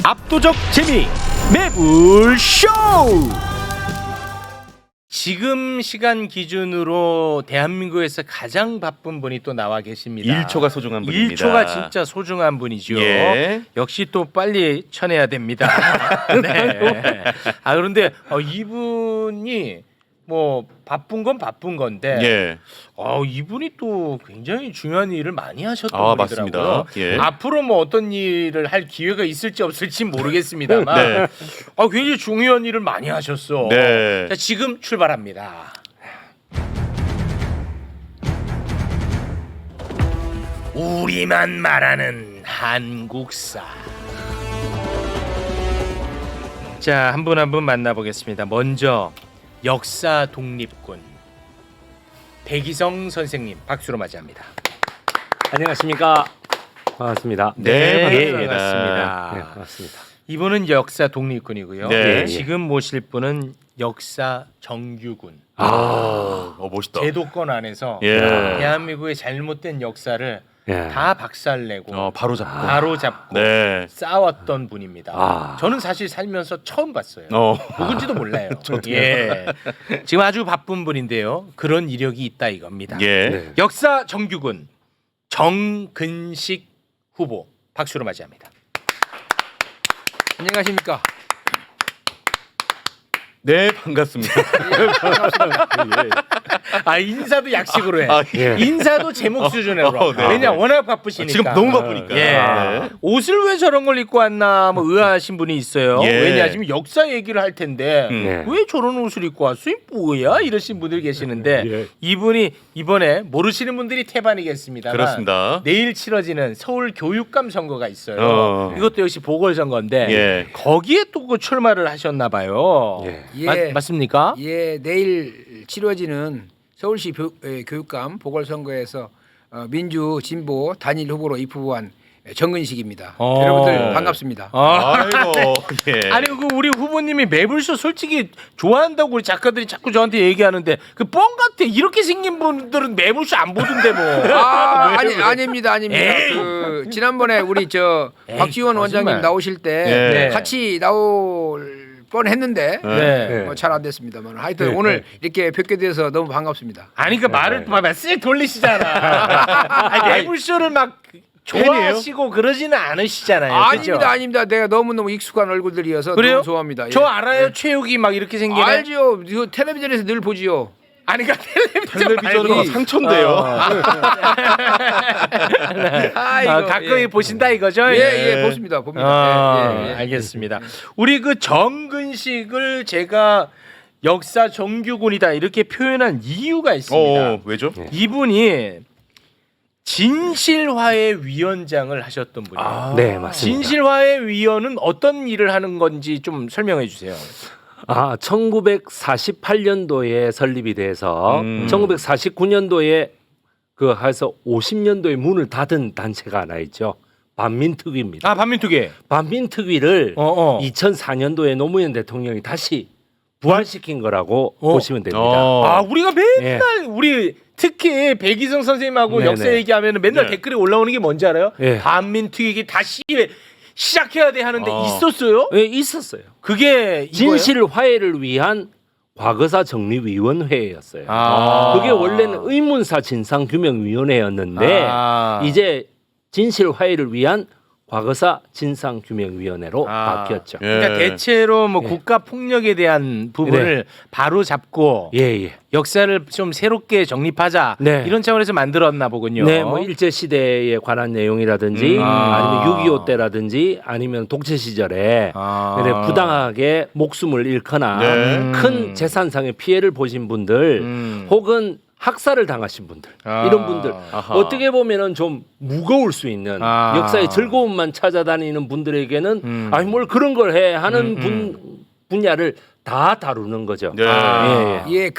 압도적 재미 매불쇼. 지금 시간 기준으로 대한민국에서 가장 바쁜 분이 또 나와 계십니다. 1초가 소중한 분입니다. 1초가 진짜 소중한 분이죠. 예. 역시 또 빨리 쳐내야 됩니다. 네. 그런데 이분이 뭐 바쁜 건 바쁜 건데 예. 이분이 또 굉장히 중요한 일을 많이 하셨던 맞습니다. 분이더라고요. 예. 앞으로 뭐 어떤 일을 할 기회가 있을지 없을지 모르겠습니다만 네. 굉장히 중요한 일을 많이 하셨어. 네. 자, 지금 출발합니다. 우리만 말하는 한국사. 자, 한 분 한 분 만나보겠습니다. 먼저 역사 독립군 백이성 선생님 박수로 맞이합니다. 안녕하십니까. 반갑습니다. 네, 반갑습니다. 반갑습니다. 네, 반갑습니다. 이분은 역사 독립군이고요. 네. 지금 모실 분은 역사 정규군. 멋있다. 제도권 안에서 예. 대한민국의 잘못된 역사를 예. 다 박살내고 바로 잡고. 바로 잡고 네. 싸웠던 분입니다. 아. 저는 사실 살면서 처음 봤어요. 어. 누군지도 몰라요. 예. 지금 아주 바쁜 분인데요. 그런 이력이 있다 이겁니다. 예. 네. 역사 정규군 정근식 후보 박수로 맞이합니다. 안녕하십니까. 네, 반갑습니다. 인사도 약식으로 해. 예. 인사도 제목 수준으로. 네. 왜냐 워낙 바쁘시니까. 지금 너무 바쁘니까. 예. 네. 옷을 왜 저런 걸 입고 왔나 뭐 의아하신 분이 있어요. 예. 왜냐 지금 역사 얘기를 할 텐데 네. 왜 저런 옷을 입고 왔어? 이 뭐야? 이러신 분들 계시는데 예. 이분이 이번에 모르시는 분들이 태반이겠습니다만 그렇습니다. 내일 치러지는 서울 교육감 선거가 있어요. 이것도 역시 보궐선거인데 예. 거기에 또 그 출마를 하셨나 봐요. 예. 예. 맞습니까? 예, 내일 치러지는 서울시 교육감 보궐선거에서 민주 진보 단일 후보로 입후보한 정근식입니다. 여러분들 반갑습니다. 아이고. 예. 아니 그 우리 후보님이 매불쇼 솔직히 좋아한다고 우리 작가들이 자꾸 저한테 얘기하는데 그 뻥 같아. 이렇게 생긴 분들은 매불쇼 안 보던데 뭐. 아닙니다. 에이. 그 지난번에 우리 박지원 거짓말. 원장님 나오실 때 네. 같이 나올 뻔했는데 네. 뭐 잘 안 됐습니다만 하여튼 네. 오늘 이렇게 뵙게 돼서 너무 반갑습니다. 아니 그 말을 봐봐 쓱 돌리시잖아. 매불쇼를 막 좋아하시고 그러지는 않으시잖아요. 그죠? 아닙니다. 내가 너무너무 익숙한 얼굴들이어서 그래요? 너무 좋아합니다. 저 예. 알아요. 최욱이 막 이렇게 생기네. 알죠. 이거 텔레비전에서 늘 보지요. 아니 그러니까 텔레비전 텔레비전은 말고 상처인데요. 가까이 보신다 이거죠? 예, 봅니다. 예. 알겠습니다. 우리 그 정근식을 제가 역사 정규군이다 이렇게 표현한 이유가 있습니다. 왜죠? 이분이 진실화해 위원장을 하셨던 분이에요. 네, 맞습니다. 진실화해 위원은 어떤 일을 하는 건지 좀 설명해 주세요. 1948년도에 설립이 돼서 1949년도에 해서 50년도에 문을 닫은 단체가 하나 있죠. 반민특위입니다. 반민특위. 반민특위를 2004년도에 노무현 대통령이 다시 부활시킨 거라고 보시면 됩니다. 우리가 맨날 우리 특히 백이성 선생님하고 네네. 역사 얘기하면 맨날 네. 댓글에 올라오는 게 뭔지 알아요? 예. 반민특위 다시 시작해야 돼 하는데 있었어요? 네, 있었어요. 그게 진실 화해를 위한 과거사 정리위원회였어요. 그게 원래는 의문사 진상규명위원회였는데 이제 진실 화해를 위한 과거사 진상규명위원회로 바뀌었죠. 그러니까 대체로 뭐 국가 폭력에 대한 부분을 바로 잡고 예. 역사를 좀 새롭게 정립하자 네. 이런 차원에서 만들었나 보군요. 네, 뭐 일제 시대에 관한 내용이라든지 아니면 6.25 때라든지 아니면 독재 시절에 근데 부당하게 목숨을 잃거나 네. 큰 재산상의 피해를 보신 분들 혹은 학살을 당하신 분들 이런 분들 어떻게 보면은 좀 무거울 수 있는 역사의 즐거움만 찾아다니는 분들에게는 아니 뭘 그런 걸 해 하는 분야를 다 다루는 거죠. 네. 예,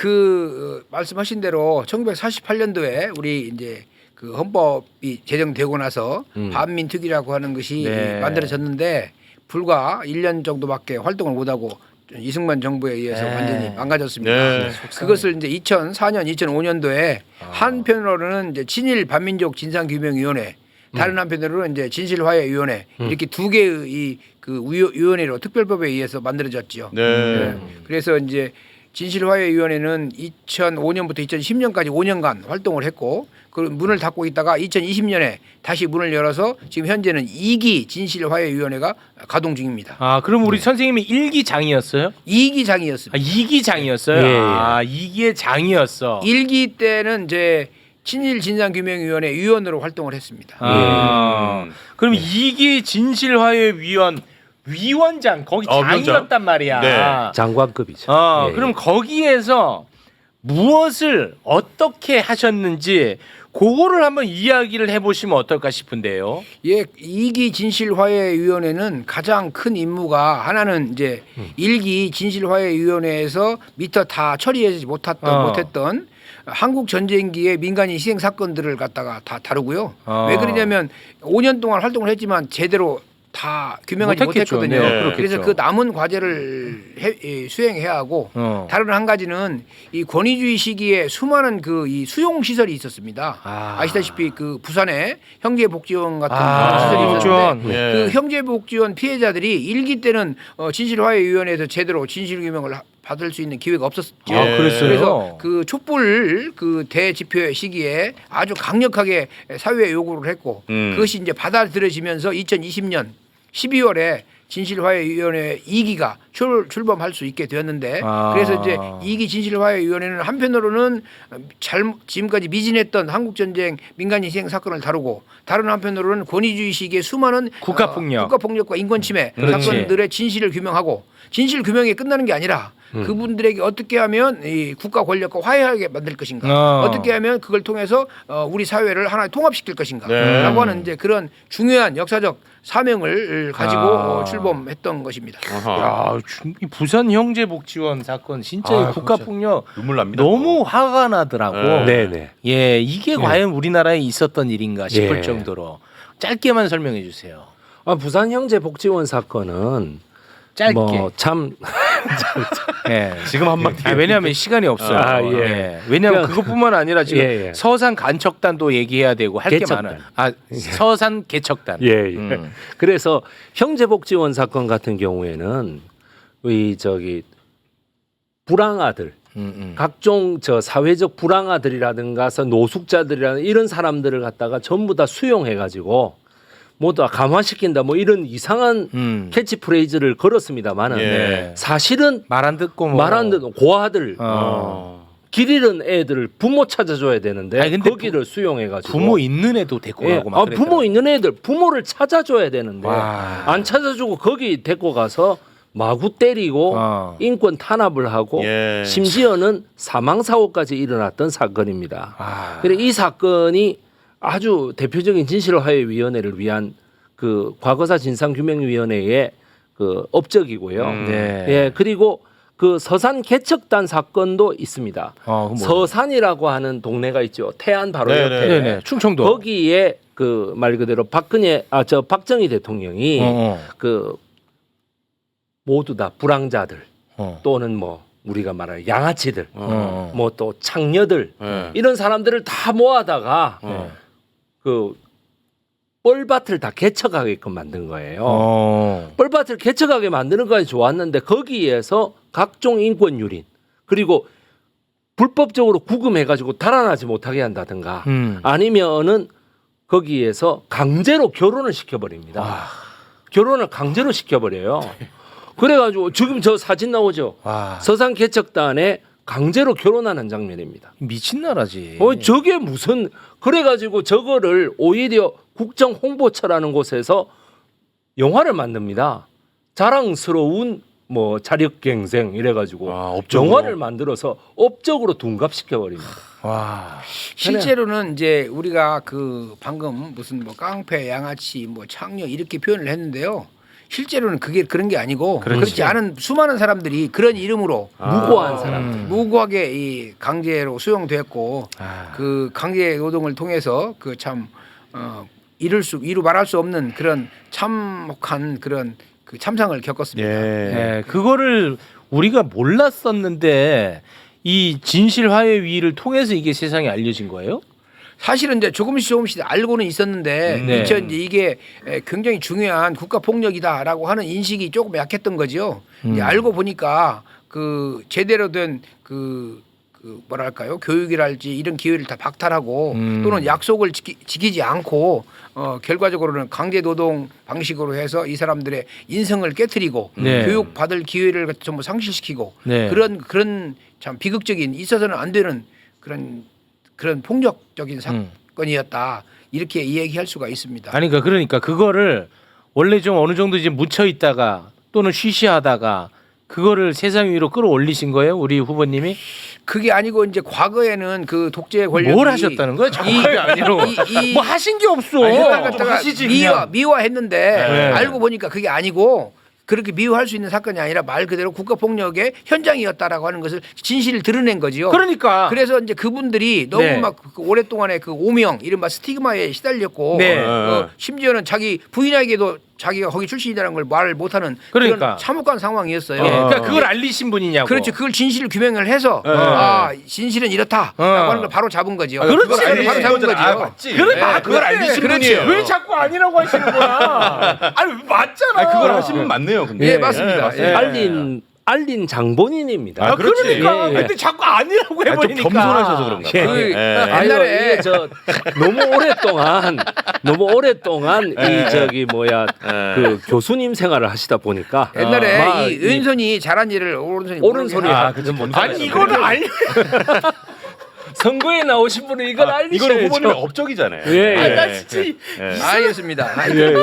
말씀하신 대로 1948년도에 우리 이제 그 헌법이 제정되고 나서 반민특위라고 하는 것이 네. 만들어졌는데 불과 1년 정도밖에 활동을 못하고 이승만 정부에 의해서 완전히 망가졌습니다. 네. 그것을 이제 2004년, 2005년도에 한편으로는 이제 친일 반민족 진상규명위원회 다른 한편으로는 이제 진실화해위원회 이렇게 두 개의 그 위원회로 특별법에 의해서 만들어졌죠. 네. 그래서 이제 진실화해위원회는 2005년부터 2010년까지 5년간 활동을 했고 그 문을 닫고 있다가 2020년에 다시 문을 열어서 지금 현재는 2기 진실화해위원회가 가동 중입니다. 아, 그럼 우리 선생님이 1기 장이었어요? 2기 장이었습니다. 아, 2기 장이었어요? 예, 예. 아, 2기의 장이었어. 1기 때는 이제 친일 진상규명위원회 위원으로 활동을 했습니다. 아, 그럼 2기 진실화해위원 위원장 거기 위원장. 장이었단 말이야. 네. 장관급이죠. 어, 예, 그럼 예. 거기에서 무엇을 어떻게 하셨는지 그거를 한번 이야기를 해보시면 어떨까 싶은데요. 예, 2기 진실화해위원회는 가장 큰 임무가 하나는 이제 1기 진실화해위원회에서 미처 다 처리하지 못했던 한국 전쟁기의 민간인 희생 사건들을 갖다가 다 다루고요. 왜 그러냐면 5년 동안 활동을 했지만 제대로 다 규명하지 못했겠죠. 못했거든요. 네, 그렇겠죠. 그래서 그 남은 과제를 수행해야 하고 다른 한 가지는 이 권위주의 시기에 수많은 그 이 수용 시설이 있었습니다. 아시다시피 그 부산에 형제복지원 같은 시설이 있었는데 예. 그 형제복지원 피해자들이 1기 때는 진실화해위원회에서 제대로 진실규명을 받을 수 있는 기회가 없었죠. 아, 그랬어요? 그래서 그 촛불 그 대집회 시기에 아주 강력하게 사회 요구를 했고 그것이 이제 받아들여지면서 2020년 12월에 진실화해위원회 2기가 출범할 수 있게 되었는데 그래서 이제 2기 진실화해위원회는 한편으로는 지금까지 미진했던 한국전쟁 민간인 희생 사건을 다루고 다른 한편으로는 권위주의 시기의 수많은 국가폭력과 인권침해 사건들의 진실을 규명하고 진실 규명이 끝나는 게 아니라 그분들에게 어떻게 하면 이 국가 권력과 화해하게 만들 것인가 어떻게 하면 그걸 통해서 우리 사회를 하나에 통합시킬 것인가 라고 하는 이제 그런 중요한 역사적 사명을 가지고 출범했던 것입니다. 야, 이 부산 형제복지원 사건 진짜 국가폭력 눈물 납니다. 너무 화가 나더라고. 네, 네. 예, 이게 과연 우리나라에 있었던 일인가 싶을 예. 정도로 짧게만 설명해 주세요. 부산 형제복지원 사건은 짧게. 참 예. 지금 한마디. 왜냐하면 시간이 없어요. 예. 왜냐하면 그러니까- 그것뿐만 아니라 지금 예, 예. 서산 간척단도 얘기해야 되고 할 게 개척단. 많아요. 서산 개척단. 예. 그래서 형제복지원 사건 같은 경우에는 불황아들 각종 사회적 불황아들이라든가 노숙자들이라는 이런 사람들을 갖다가 전부 다 수용해 가지고 모두 다 감화시킨다 뭐 이런 이상한 캐치프레이즈를 걸었습니다만은 예. 사실은 말 안 듣고 말 안 듣는 고아들 길 잃은 애들 부모 찾아줘야 되는데 아니, 근데 거기를 수용해 가지고 부모 있는 애도 데리고 가고 막 그랬더라고요. 부모 있는 애들 부모를 찾아줘야 되는데 와. 안 찾아주고 거기 데리고 가서 마구 때리고 인권 탄압을 하고 예. 심지어는 사망 사고까지 일어났던 사건입니다. 그래 이 사건이 아주 대표적인 진실화해위원회를 위한 그 과거사 진상규명위원회의 그 업적이고요. 네. 예 그리고 그 서산 개척단 사건도 있습니다. 서산이라고 하는 동네가 있죠. 태안 바로 네네. 옆에. 네네. 충청도. 거기에 그 말 그대로 박정희 대통령이 그 모두 다 불황자들 또는 뭐 우리가 말하는 양아치들 뭐 또 창녀들 이런 사람들을 다 모아다가 그 뻘밭을 다 개척하게끔 만든 거예요. 뻘밭을 개척하게 만드는 것이 좋았는데 거기에서 각종 인권 유린 그리고 불법적으로 구금해가지고 달아나지 못하게 한다든가 아니면은 거기에서 강제로 결혼을 시켜버립니다. 결혼을 강제로 시켜버려요. 그래가지고 지금 저 사진 나오죠. 서산 개척단에 강제로 결혼하는 장면입니다. 미친 나라지. 저게 무슨 그래가지고 저거를 오히려 국정 홍보처라는 곳에서 영화를 만듭니다. 자랑스러운 뭐 자력갱생 이래가지고 업적으로. 영화를 만들어서 업적으로 둔갑시켜 버립니다. 와. 실제로는 이제 우리가 그 방금 무슨 뭐 깡패, 양아치, 뭐 창녀 이렇게 표현을 했는데요. 실제로는 그게 그런 게 아니고 그렇지 않은 수많은 사람들이 그런 이름으로 무고한 사람들 무고하게 이 강제로 수용됐고 그 강제 노동을 통해서 그 참 이루 말할 수 없는 그런 참혹한 그런 그 참상을 겪었습니다. 예. 그거를 우리가 몰랐었는데 이 진실화해위를 통해서 이게 세상에 알려진 거예요? 사실은 이제 조금씩 알고는 있었는데 네. 이제 이게 굉장히 중요한 국가 폭력이다라고 하는 인식이 조금 약했던 거죠. 이제 알고 보니까 그 제대로 된 그 뭐랄까요 교육이랄지 이런 기회를 다 박탈하고 또는 약속을 지키지 않고 결과적으로는 강제 노동 방식으로 해서 이 사람들의 인성을 깨트리고 네. 교육 받을 기회를 전부 상실시키고 네. 그런 참 비극적인 있어서는 안 되는 그런 폭력적인 사건이었다 이렇게 이야기할 수가 있습니다. 아니 그러니까 그거를 원래 좀 어느 정도 이제 묻혀 있다가 또는 쉬쉬하다가 그거를 세상 위로 끌어올리신 거예요, 우리 후보님이? 그게 아니고 이제 과거에는 그 독재 권력이 뭘 하셨다는 거예요? 정확하게 아니라고. 뭐 하신 게 없어. 아니, 그걸 갖다가 하시지, 그냥. 미화했는데 네. 알고 보니까 그게 아니고 그렇게 미화할 수 있는 사건이 아니라 말 그대로 국가폭력의 현장이었다라고 하는 것을 진실을 드러낸 거지요. 그러니까. 그래서 이제 그분들이 너무 네. 막 그 오랫동안의 그 오명 이른바 스티그마에 시달렸고 네. 심지어는 자기 부인에게도 자기가 거기 출신이라는 걸 말을 못하는 그러니까. 그런 참혹한 상황이었어요. 예, 그러니까 그걸 알리신 분이냐고. 그렇죠. 그걸 진실을 규명을 해서 진실은 이렇다라고 하는 걸 바로 잡은 거죠. 그렇지. 그걸 알리신 바로 잡은 거죠. 거죠. 아, 맞지. 그래, 그걸 알리신 그렇죠. 분이에요. 왜 자꾸 아니라고 하시는 거야? 아니 맞잖아. 아니, 그걸 하신 분 맞네요. 근데. 예, 맞습니다. 예. 알린 장본인입니다. 아, 그렇지. 그러니까. 예, 예. 근데 자꾸 아니라고 좀 해버리니까. 겸손하셔서 그런가 예. 봐요. 그 아유, 옛날에 이게 저 너무 오랫동안 이 저기 뭐야 그 교수님 생활을 하시다 보니까 옛날에 막 이 왼손이 잘한 일을 오른손이 오른손이 모르게 아, 그죠. 아니 이거는 알려. 선거에 나오신 분은 이걸 알리셔야죠. 이거는 후보님의 업적이잖아요. 예, 예. 나 진짜 알겠습니다. 예, 예.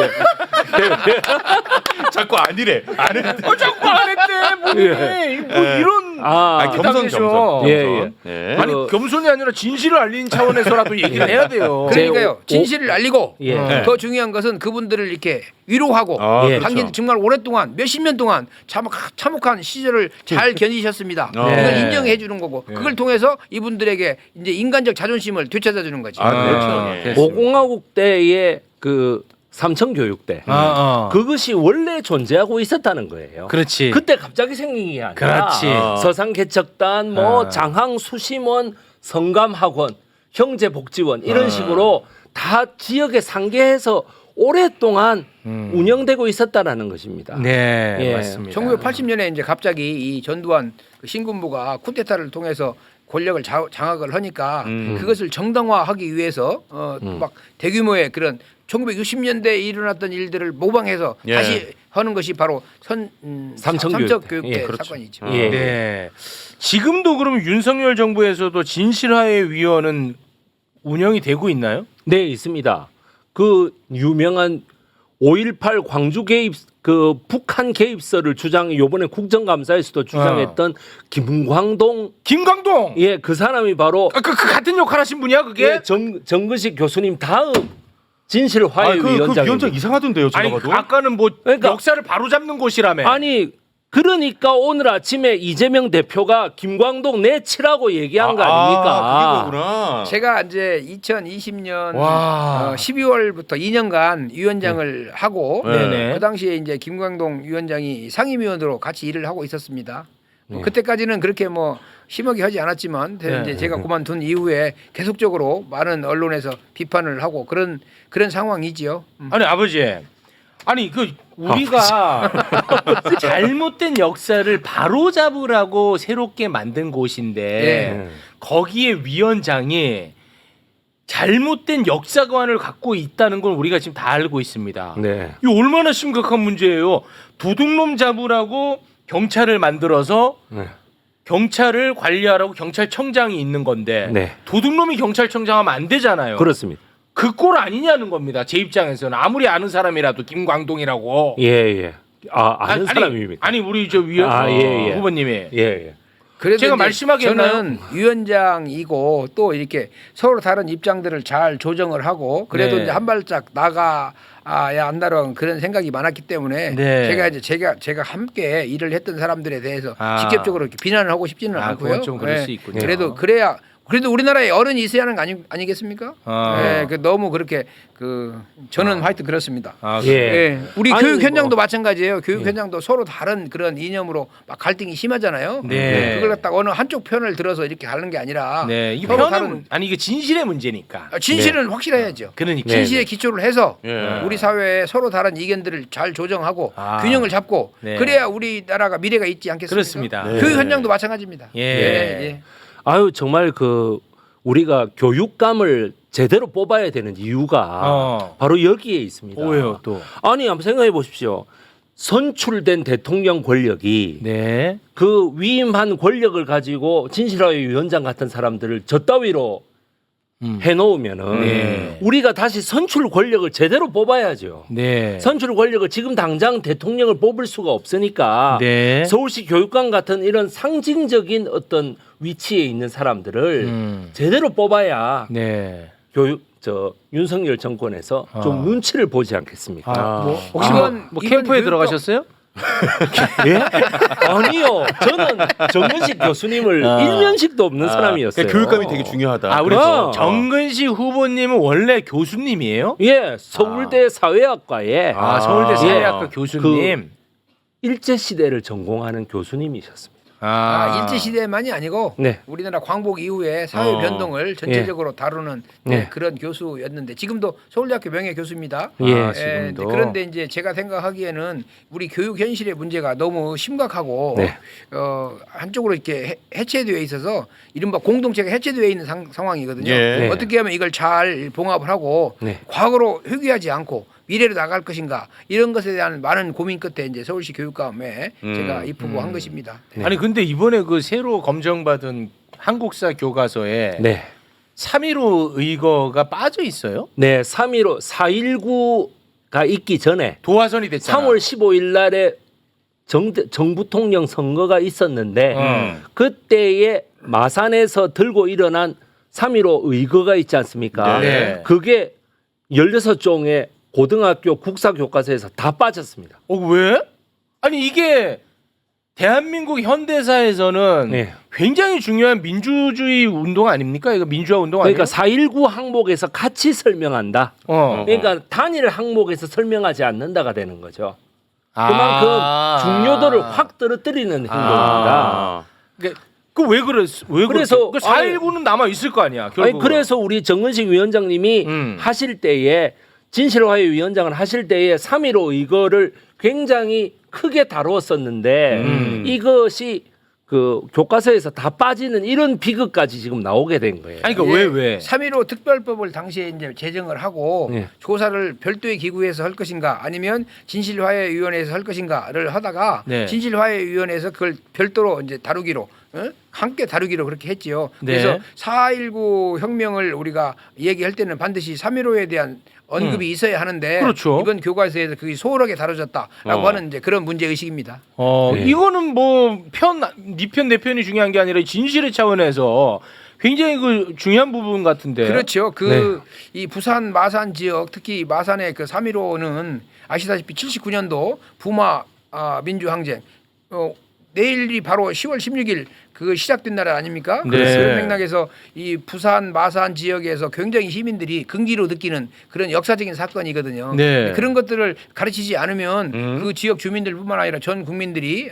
자꾸 아니래. 안 해. 자꾸 안 했대. 본인이 뭐 이런. 아, 겸손. 예, 예. 아니 겸손이 아니라 진실을 알리는 차원에서라도 얘기를 해야 돼요. 그러니까요. 진실을 알리고 예. 더 중요한 것은 그분들을 이렇게 위로하고 예, 당신 그렇죠. 정말 오랫동안 몇십 년 동안 참혹한 시절을 잘 견디셨습니다. 네. 이걸 인정해 주는 거고 그걸 통해서 이분들에게 이제 인간적 자존심을 되찾아 주는 거죠. 아, 그렇죠. 예. 됐습니다. 5공화국 때의 그 삼청교육대 그것이 원래 존재하고 있었다는 거예요. 그렇지. 그때 갑자기 생긴 게 아니라 그렇지. 서산개척단 뭐 장항수심원 성감학원 형제복지원 이런 식으로 다 지역에 상계해서 오랫동안 운영되고 있었다라는 것입니다. 네, 예. 맞습니다. 1980년에 이제 갑자기 이 전두환 그 신군부가 쿠데타를 통해서 권력을 장악을 하니까 그것을 정당화하기 위해서 막 대규모의 그런 1960년대에 일어났던 일들을 모방해서 예. 다시 하는 것이 바로 삼척교육대 예, 그렇죠. 사건이죠. 예. 네. 지금도 그럼 윤석열 정부에서도 진실화해 위원은 운영이 되고 있나요? 네, 있습니다. 그 유명한 5.18 광주 개입 그 북한 개입설을 요번에 국정감사에서도 주장했던 김광동 김광동. 예, 그 사람이 바로 그 같은 역할 하신 분이야 그게? 예, 정근식 교수님 다음 진실화해 그 위원장. 위원장 이상하던데요, 제가 아니 봐도. 아까는 뭐 그러니까- 역사를 바로잡는 곳이라며. 아니 그러니까 오늘 아침에 이재명 대표가 김광동 내치라고 얘기한 거 아닙니까? 그게 거구나. 제가 이제 2020년 와. 12월부터 2년간 위원장을 하고 네네. 그 당시에 이제 김광동 위원장이 상임위원으로 같이 일을 하고 있었습니다. 그때까지는 그렇게 뭐 심하게 하지 않았지만 이제 제가 그만둔 이후에 계속적으로 많은 언론에서 비판을 하고 그런 상황이지요. 아니 아버지. 아니 그 우리가 잘못된 역사를 바로잡으라고 새롭게 만든 곳인데 네. 거기에 위원장이 잘못된 역사관을 갖고 있다는 건 우리가 지금 다 알고 있습니다. 네. 이거 얼마나 심각한 문제예요. 도둑놈 잡으라고 경찰을 만들어서 네. 경찰을 관리하라고 경찰청장이 있는 건데 네. 도둑놈이 경찰청장 하면 안 되잖아요. 그렇습니다. 그 꼴 아니냐는 겁니다. 제 입장에서는 아무리 아는 사람이라도 김광동이라고. 예, 예. 아는 사람입니다. 아니 우리 저 위원 예. 후보님이 예, 예. 그래도 제가 이제 말씀하기 저는 위원장이고 또 이렇게 서로 다른 입장들을 잘 조정을 하고 그래도 네. 이제 한 발짝 나가야 한다는 그런 생각이 많았기 때문에 네. 제가 함께 일을 했던 사람들에 대해서 아. 직접적으로 이렇게 비난을 하고 싶지는 아, 않고요. 그건 좀 그럴 수 있군요. 그래도 그래야 그래도 우리나라에 어른이 있어야 하는 거 아니겠습니까? 아. 예, 그 너무 그렇게 저는 하여튼 그렇습니다. 예. 예, 우리 아니, 교육 현장도 뭐. 마찬가지예요. 교육 현장도 서로 다른 그런 이념으로 막 갈등이 심하잖아요. 네. 그걸 갖다가 어느 한쪽 편을 들어서 이렇게 가는 게 아니라 네, 이 서로 편은 아니 이게 진실의 문제니까. 진실은 확실해야죠. 그러니까. 진실에 기초를 해서 예. 우리 사회에 서로 다른 의견들을 잘 조정하고 아. 균형을 잡고 네. 그래야 우리나라가 미래가 있지 않겠습니까? 그렇습니다. 네. 교육 현장도 마찬가지입니다. 예. 아유 정말 우리가 교육감을 제대로 뽑아야 되는 이유가 바로 여기에 있습니다. 왜요 또? 아니 한번 생각해 보십시오. 선출된 대통령 권력이 네. 그 위임한 권력을 가지고 진실화의 위원장 같은 사람들을 저 따위로 해놓으면은 네. 우리가 다시 선출 권력을 제대로 뽑아야죠. 네. 선출 권력을 지금 당장 대통령을 뽑을 수가 없으니까 네. 서울시 교육감 같은 이런 상징적인 어떤 위치에 있는 사람들을 제대로 뽑아야 네. 윤석열 정권에서 좀 눈치를 보지 않겠습니까? 혹시 이번 캠프에 교육감- 들어가셨어요? 예? 아니요. 저는 정근식 교수님을 일면식도 없는 사람이었어요. 그러니까 교육감이 되게 중요하다. 아, 우리 그렇죠. 정근식 후보님은 원래 교수님이에요? 예, 서울대 사회학과에 서울대 예. 사회학과 교수님. 일제 시대를 전공하는 교수님이셨습니다. 일제 시대만이 아니고 네. 우리나라 광복 이후에 사회 변동을 전체적으로 다루는 네. 그런 교수였는데 지금도 서울대학교 명예 교수입니다. 예. 지금도. 그런데 이제 제가 생각하기에는 우리 교육 현실의 문제가 너무 심각하고 네. 한쪽으로 이렇게 해체되어 있어서 이른바 공동체가 해체되어 있는 상황이거든요. 예. 어떻게 하면 이걸 잘 봉합을 하고 네. 과거로 회귀하지 않고 미래로 나갈 것인가 이런 것에 대한 많은 고민 끝에 이제 서울시 교육감에 제가 입후보 한 것입니다. 네. 아니 근데 이번에 그 새로 검증받은 한국사 교과서에 네. 3.15 의거가 빠져 있어요? 네, 3.15 4.19가 있기 전에 도화선이 됐잖아. 3월 15일 날에 정부통령 선거가 있었는데 그때에 마산에서 들고 일어난 3.15 의거가 있지 않습니까? 네. 그게 16종의 고등학교 국사교과서에서 다 빠졌습니다. 왜? 아니 이게 대한민국 현대사에서는 네. 굉장히 중요한 민주주의 운동 아닙니까? 이거 민주화 운동 아니에요? 그러니까 4.19 항목에서 같이 설명한다. 어. 그러니까 단일 항목에서 설명하지 않는다가 되는 거죠. 그만큼 중요도를 확 떨어뜨리는 행동입니다. 그왜 그랬어? 왜 그래서 그랬어? 4.19는 남아 있을 거 아니야. 아니, 결국은. 그래서 우리 정근식 위원장님이 하실 때에 진실화해 위원장을 하실 때에 3.15 이거를 굉장히 크게 다루었었는데 이것이 그 교과서에서 다 빠지는 이런 비극까지 지금 나오게 된 거예요. 아니 그러니까 왜? 3.15 특별법을 당시에 이제 제정을 하고 네. 조사를 별도의 기구에서 할 것인가 아니면 진실화해위원회에서 할 것인가를 하다가 네. 진실화해위원회에서 그걸 별도로 이제 다루기로 함께 다루기로 그렇게 했지요. 네. 그래서 4.19 혁명을 우리가 얘기할 때는 반드시 3.15에 대한 언급이 있어야 하는데 그렇죠. 이번 교과서에서 그게 소홀하게 다뤄졌다라고 하는 이제 그런 문제 의식입니다. 네. 이거는 뭐 네 편 내 편이 중요한 게 아니라 진실의 차원에서 굉장히 그 중요한 부분 같은데. 그렇죠. 이 부산 마산 지역 특히 마산의 그 3.15는 아시다시피 79년도 부마 민주항쟁 내일이 바로 10월 16일 그 시작된 날 아닙니까? 네. 그런 맥락에서 이 부산 마산 지역에서 굉장히 시민들이 긍지로 느끼는 그런 역사적인 사건이거든요. 네. 그런 것들을 가르치지 않으면 그 지역 주민들뿐만 아니라 전 국민들이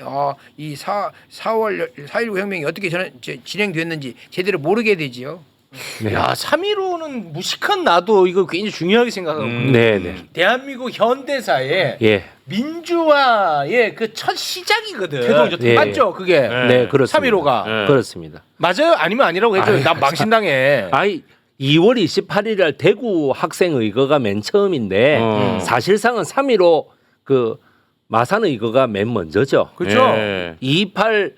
이 4월 4.19 혁명이 어떻게 진행됐는지 제대로 모르게 되지요. 네. 야, 3.15는 무식한 나도 이거 굉장히 중요하게 생각하고 네. 대한민국 현대사에 예. 민주화의 그 첫 시작이거든. 예. 맞죠? 그게. 네, 그렇습니다. 3.15가. 그렇습니다. 맞아요? 아니면 아니라고 해도 난 망신당해. 아이 2월 28일 날 대구 학생 의거가 맨 처음인데 사실상은 3.15 그 마산 의거가 맨 먼저죠. 그렇죠? 예. 228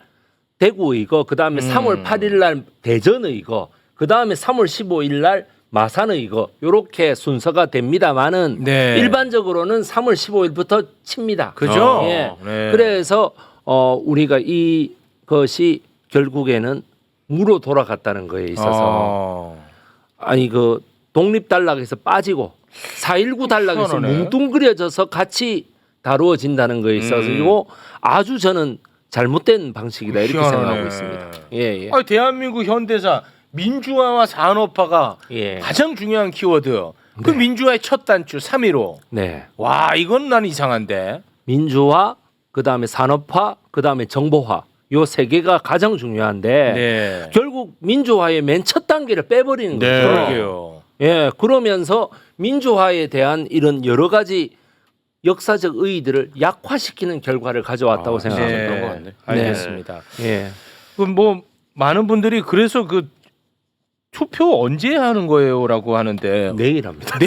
대구 의거 그다음에 3월 8일 날 대전 의거 그다음에 3월 15일 날 마산 의거 요렇게 순서가 됩니다만은 네. 일반적으로는 3월 15일부터 칩니다. 그죠? 예. 네. 그래서 우리가 이것이 결국에는 무로 돌아갔다는 거에 있어서 아니 그 독립 단락에서 빠지고 4.19 단락에서 희한하네. 뭉뚱그려져서 같이 다루어진다는 거에 있어서 아주 저는 잘못된 방식이다 이렇게 희한하네. 생각하고 있습니다. 예. 아니, 대한민국 현대사 민주화와 산업화가 예. 가장 중요한 키워드. 그 민주화의 첫 단추 3.15. 네. 와 이건 난 이상한데. 민주화, 그다음에 산업화, 그다음에 정보화. 요 세 개가 가장 중요한데 네. 결국 민주화의 맨 첫 단계를 빼버리는 거죠. 네. 그러게요. 예, 그러면서 민주화에 대한 이런 여러 가지 역사적 의의들을 약화시키는 결과를 가져왔다고 생각합니다. 그런 것 같네. 알겠습니다. 예. 그럼 뭐 많은 분들이 그래서 그 투표 언제 하는 거예요라고 하는데 내일 합니다.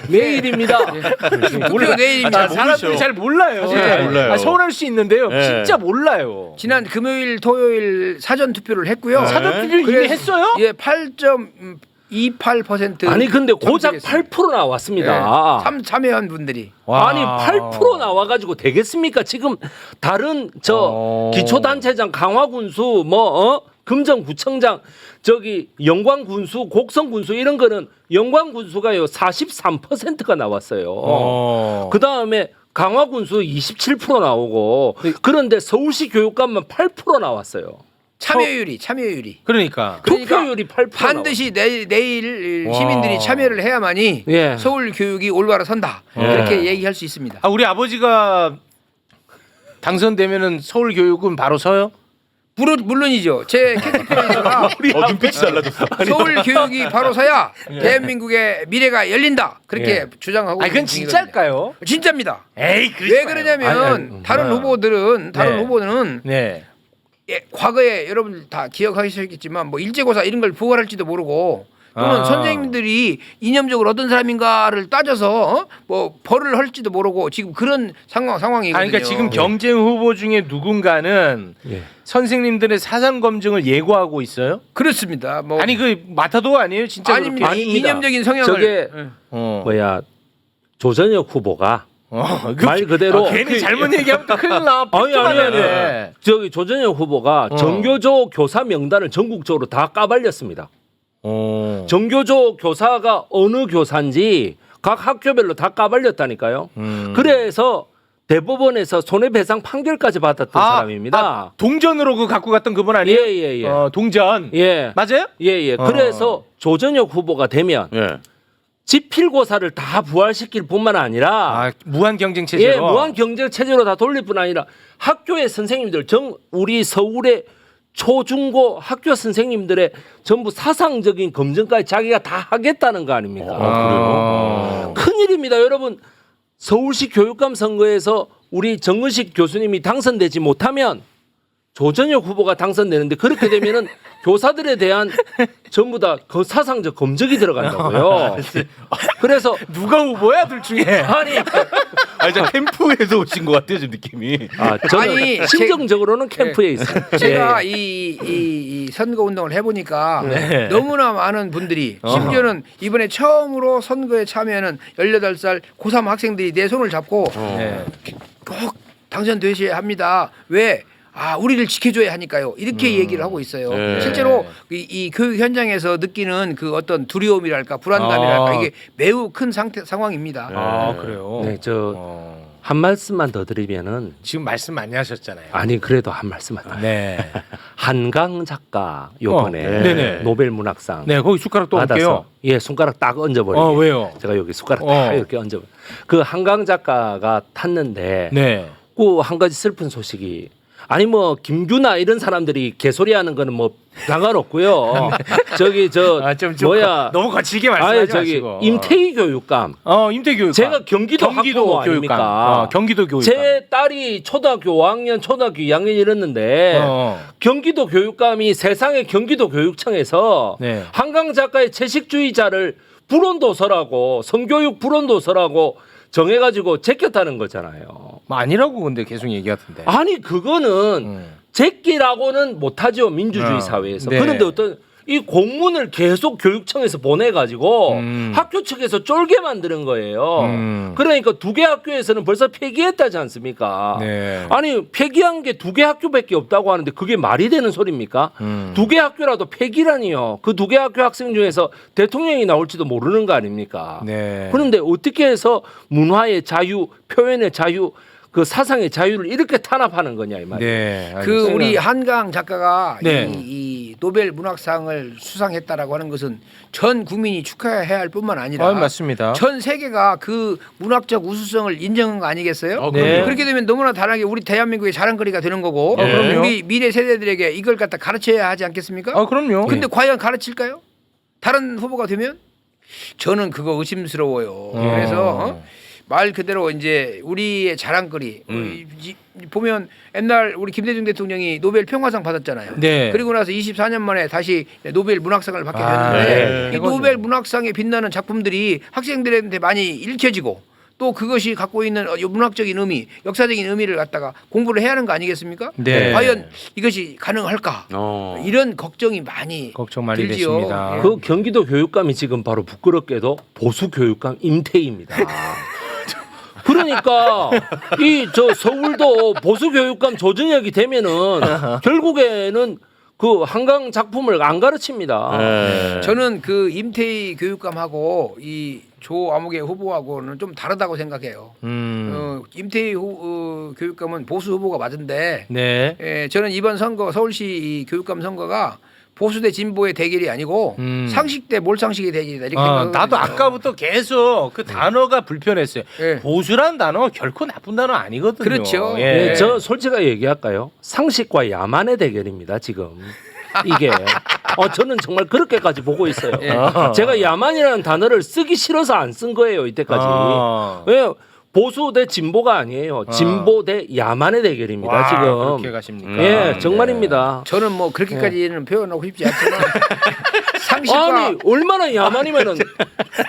내일입니다. 투표 내일입니다. 아, 사람들이 잘 몰라요. 잘 몰라요. 서운할 수 있는데요. 네. 진짜 몰라요. 지난 금요일, 토요일 사전 투표를 했고요. 사전 투표 이미 그래서- 했어요? 예, 8.28%. 아니 근데 고작 참석했습니다. 8% 나왔습니다. 참여한 분들이. 아니 8% 나와가지고 되겠습니까? 지금 다른 저 기초단체장 강화군수 금정구청장 저기 영광군수 곡성군수 이런 거는 영광군수가요 43%가 나왔어요. 그 다음에 강화군수 27% 나오고 그런데 서울시 교육감만 8% 나왔어요. 참여율이. 그러니까 투표율이 8% 반드시 내일 시민들이 와. 참여를 해야만이 예. 서울 교육이 올바로 선다. 그렇게 얘기할 수 있습니다. 우리 아버지가 당선되면은 서울 교육은 바로 서요? 물론이죠. 제 캐치프레이즈가 눈빛이 달라졌어. 서울 교육이 바로 서야 대한민국의 미래가 열린다. 그렇게 주장하고 아니 그건 있는 중이거든요. 진짜일까요? 진짜입니다. 에이 왜 그러냐면 다른 후보들은 네. 후보는 네. 예, 과거에 여러분 다 기억하시겠지만 뭐 일제고사 이런 걸 부활할지도 모르고 또는 선생님들이 이념적으로 어떤 사람인가를 따져서 뭐 벌을 할지도 모르고 지금 그런 상황이거든요. 그러니까 지금 경쟁 후보 중에 누군가는 예. 선생님들의 사상 검증을 예고하고 있어요? 그렇습니다. 뭐 아니 그 마타도 아니에요, 진짜 아닙니다. 그렇게? 아닙니다. 이념적인 성향을 저게 어. 조전혁 후보가 말 그대로 괜히 잘못 얘기하면 또 큰일 나. 아니. 저기 조전혁 후보가 정교조 교사 명단을 전국적으로 다 까발렸습니다. 정교조 교사가 어느 교사인지 각 학교별로 다 까발렸다니까요. 그래서 대법원에서 손해배상 판결까지 받았던 사람입니다. 동전으로 그 갖고 갔던 그분 아니에요? 예. 동전. 예. 맞아요? 예. 그래서 조전혁 후보가 되면 예. 지필고사를 다 부활시킬 뿐만 아니라 무한 경쟁 체제로. 예, 무한 경쟁 체제로 다 돌릴 뿐 아니라 학교의 선생님들 우리 서울의 초중고 학교 선생님들의 전부 사상적인 검증까지 자기가 다 하겠다는 거 아닙니까? 그래요? 큰일입니다. 여러분 서울시 교육감 선거에서 우리 정은식 교수님이 당선되지 못하면 조전혁 후보가 당선되는데 그렇게 되면은 교사들에 대한 전부 다 그 사상적 검증이 들어간다고요. 그래서 누가 후보야 둘 중에? 아니 진짜 캠프에서 오신 것 같아요, 지금 느낌이. 저는 아니, 심정적으로는 캠프에 있어요. 제가 예. 이 선거 운동을 해보니까 네. 너무나 많은 분들이 심지어는 이번에 처음으로 선거에 참여하는 18살 고3 학생들이 내 손을 잡고 네. 꼭 당선되셔야 합니다. 왜? 우리를 지켜줘야 하니까요. 이렇게 얘기를 하고 있어요. 네. 실제로 이 교육 현장에서 느끼는 그 어떤 두려움이랄까 불안감이랄까 이게 매우 큰 상황입니다. 그래요. 네, 한 말씀만 더 드리면은 지금 말씀 많이 하셨잖아요. 아니 그래도 한 말씀만 더. 네. 한강 작가 요번에 네네. 노벨 문학상 네, 거기 숟가락 또 받아서 올게요. 예 손가락 딱 얹어버리게. 왜요? 제가 여기 숟가락 딱 이렇게 얹어. 그 한강 작가가 탔는데 네. 꼭 한 가지 슬픈 소식이. 아니 뭐 김규나 이런 사람들이 개소리하는 거는 뭐 상관없고요. 저기 좀 뭐야 너무 거칠게 말씀하지 아니 저기 마시고. 임태희 교육감. 임태희 교육감. 제가 경기도 학부모 아닙니까? 경기도 교육감. 제 딸이 초등학교 5학년, 초등학교 2학년 이랬는데 경기도 교육감이 세상의 경기도 교육청에서 네. 한강 작가의 채식주의자를 불온도서라고 성교육 불온도서라고 정해가지고 제꼈다는 거잖아요. 아니라고 근데 계속 얘기하던데. 아니 그거는 제끼라고는 못하죠 민주주의 사회에서. 네. 그런데 어떤 이 공문을 계속 교육청에서 보내가지고 학교 측에서 쫄게 만드는 거예요. 그러니까 두 개 학교에서는 벌써 폐기했다지 않습니까? 네. 아니 폐기한 게 두 개 학교밖에 없다고 하는데 그게 말이 되는 소리입니까? 두 개 학교라도 폐기라니요. 그 두 개 학교 학생 중에서 대통령이 나올지도 모르는 거 아닙니까? 네. 그런데 어떻게 해서 문화의 자유, 표현의 자유, 그 사상의 자유를 이렇게 탄압하는 거냐 이 말이에요. 네. 그 우리 한강 작가가 네. 이 노벨 문학상을 수상했다라고 하는 것은 전 국민이 축하해야 할 뿐만 아니라 맞습니다. 전 세계가 그 문학적 우수성을 인정한 거 아니겠어요? 네. 그렇게 되면 너무나 다르게 우리 대한민국의 자랑거리가 되는 거고 그럼요. 우리 미래 세대들에게 이걸 갖다 가르쳐야 하지 않겠습니까? 그럼요. 근데 과연 가르칠까요? 다른 후보가 되면 저는 그거 의심스러워요. 그래서 말 그대로 이제 우리의 자랑거리 보면 옛날 우리 김대중 대통령이 노벨 평화상 받았잖아요. 네. 그리고 나서 24년 만에 다시 노벨 문학상을 받게 아, 됐는데 네. 이 노벨 문학상에 빛나는 작품들이 학생들한테 많이 읽혀지고 또 그것이 갖고 있는 문학적인 의미, 역사적인 의미를 갖다가 공부를 해야 하는 거 아니겠습니까? 네. 과연 이것이 가능할까? 이런 걱정이 많이 걱정 많이 들지요. 되십니다. 예. 그 경기도 교육감이 지금 바로 부끄럽게도 보수 교육감 임태희입니다. 그러니까 이 저 서울도 보수 교육감 조정혁이 되면은 결국에는 그 한강 작품을 안 가르칩니다. 저는 그 임태희 교육감하고 이 조아무개 후보하고는 좀 다르다고 생각해요. 임태희 교육감은 보수 후보가 맞은데 네. 저는 이번 선거 서울시 이 교육감 선거가 보수 대 진보의 대결이 아니고 상식 대 몰상식의 대결이다 이렇게 생각하거든요. 나도 아까부터 계속 그 단어가 불편했어요. 예. 보수란 단어 결코 나쁜 단어 아니거든요. 그렇죠. 예. 네, 저 솔직하게 얘기할까요? 상식과 야만의 대결입니다 지금. 이게 저는 정말 그렇게까지 보고 있어요. 예. 제가 야만이라는 단어를 쓰기 싫어서 안 쓴 거예요 이때까지. 왜 보수 대 진보가 아니에요. 진보 대 야만의 대결입니다 와, 지금. 그렇게 가십니까? 예, 정말입니다. 저는 뭐 그렇게까지는 표현하고 싶지 않지만 상식과 아니 얼마나 야만이면은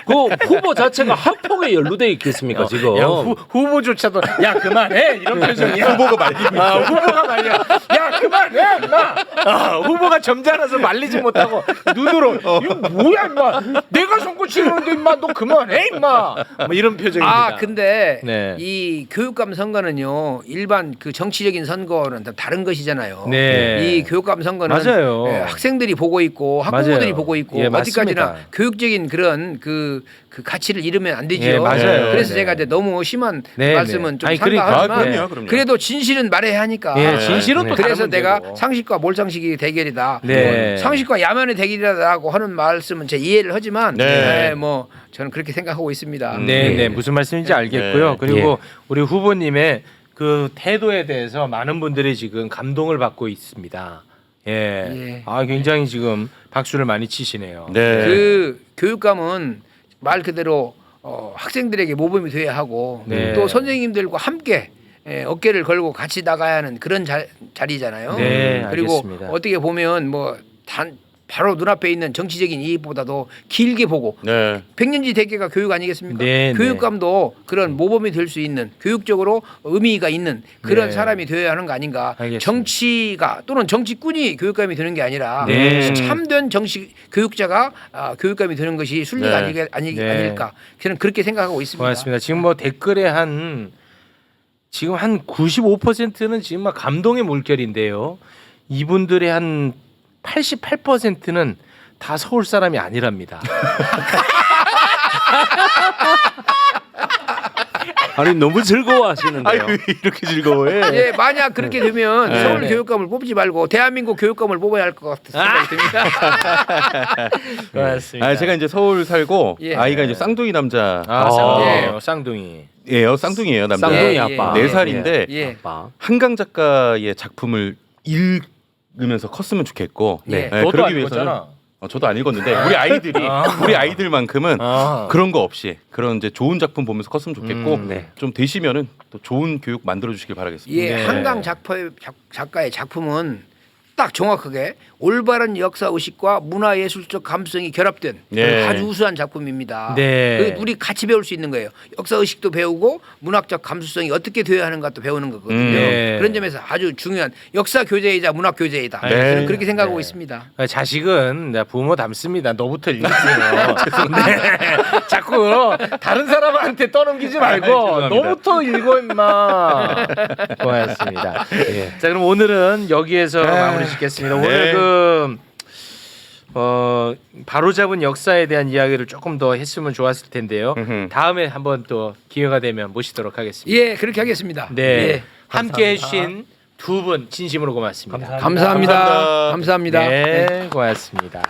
그 후보 자체가 학폭에 연루돼 있겠습니까 지금? 야, 후보조차도 야 그만해 이런 표정이야. 후보가 말립니다. 후보가 말려. 야 그만해 임마. 후보가 점잖아서 말리지 못하고 눈으로 이거 뭐야 임마. 내가 선거 치르는데 임마 너 그만해 임마. 뭐 이런 표정입니다. 근데 네. 이 교육감 선거는요 일반 그 정치적인 선거는 다 다른 것이잖아요. 네. 이 교육감 선거는 맞아요. 학생들이 보고 있고 학부모들이 맞아요. 보고 있고 예, 어디까지나 맞습니다. 교육적인 그런 그 가치를 잃으면 안 되죠. 예, 맞아요. 그래서 네. 제가 이제 너무 심한 네, 말씀은 네. 좀 아니, 삼가하지만 그럼요. 그래도 진실은 말해야 하니까. 예, 진실은 또 그래서 다른 내가 문제고. 상식과 몰상식의 대결이다. 네. 뭐 상식과 야만의 대결이다라고 하는 말씀은 제 이해를 하지만 뭐 저는 그렇게 생각하고 있습니다. 네, 네, 무슨 말씀인지 알겠고요. 네. 그리고 우리 후보님의 그 태도에 대해서 많은 분들이 지금 감동을 받고 있습니다. 예, 예. 굉장히 지금 박수를 많이 치시네요. 네. 그 교육감은 말 그대로 학생들에게 모범이 돼야 하고 네. 또 선생님들과 함께 어깨를 걸고 같이 나가야 하는 그런 자리잖아요. 네, 그리고 알겠습니다. 어떻게 보면 뭐 바로 눈앞에 있는 정치적인 이익보다도 길게 보고 백년지 대계가 교육 아니겠습니까? 네, 교육감도 그런 모범이 될 수 있는 교육적으로 의미가 있는 그런 네. 사람이 되어야 하는 거 아닌가? 알겠습니다. 정치가 또는 정치꾼이 교육감이 되는 게 아니라 네. 참된 정치 교육자가 교육감이 되는 것이 순리가 네. 아닐까? 저는 그렇게 생각하고 있습니다. 고맙습니다. 지금 뭐 댓글에 지금 한 95%는 지금 막 감동의 물결인데요. 이분들의 한 88%는 다 서울 사람이 아니랍니다. 아니 너무 즐거워하시는데요. 아니 왜 이렇게 즐거워해? 예, 만약 그렇게 되면 서울 교육감을 뽑지 말고 대한민국 교육감을 뽑아야 할 것 같은 생각이 듭니다. 고맙습니다. 제가 이제 서울 살고 예. 아이가 이제 쌍둥이 남자. 쌍둥이에요. 쌍둥이. 예요, 쌍둥이에요, 남자. 쌍둥이 예, 아빠. 네 살인데 예. 아빠. 한강 작가의 작품을 읽으면서 컸으면 좋겠고. 네. 너도 그러기 안 위해서는 읽었잖아. 저도 안 읽었는데 우리 아이들만큼은 그런 거 없이 그런 이제 좋은 작품 보면서 컸으면 좋겠고 좀 되시면은 또 좋은 교육 만들어 주시길 바라겠습니다. 예, 네. 한강 작가의 작품은 딱 정확하게 올바른 역사 의식과 문화 예술적 감성이 결합된 네. 아주 우수한 작품입니다. 네. 우리 같이 배울 수 있는 거예요. 역사 의식도 배우고 문학적 감수성이 어떻게 되어야 하는 것도 배우는 거거든요. 네. 그런 점에서 아주 중요한 역사 교재이자 문학 교재이다. 네. 저는 그렇게 생각하고 있습니다. 자식은 나 부모 닮습니다. 너부터 읽으세요. 네. 자꾸 다른 사람한테 떠넘기지 말고 죄송합니다. 너부터 읽어 임마. 고맙습니다. 자 그럼 오늘은 여기에서 마무리 짓겠습니다. 오늘 바로잡은 역사에 대한 이야기를 조금 더 했으면 좋았을 텐데요. 다음에 한번 또 기회가 되면 모시도록 하겠습니다. 예, 그렇게 하겠습니다. 네, 예. 함께 해주신 두 분 진심으로 고맙습니다. 감사합니다. 감사합니다. 네, 고맙습니다.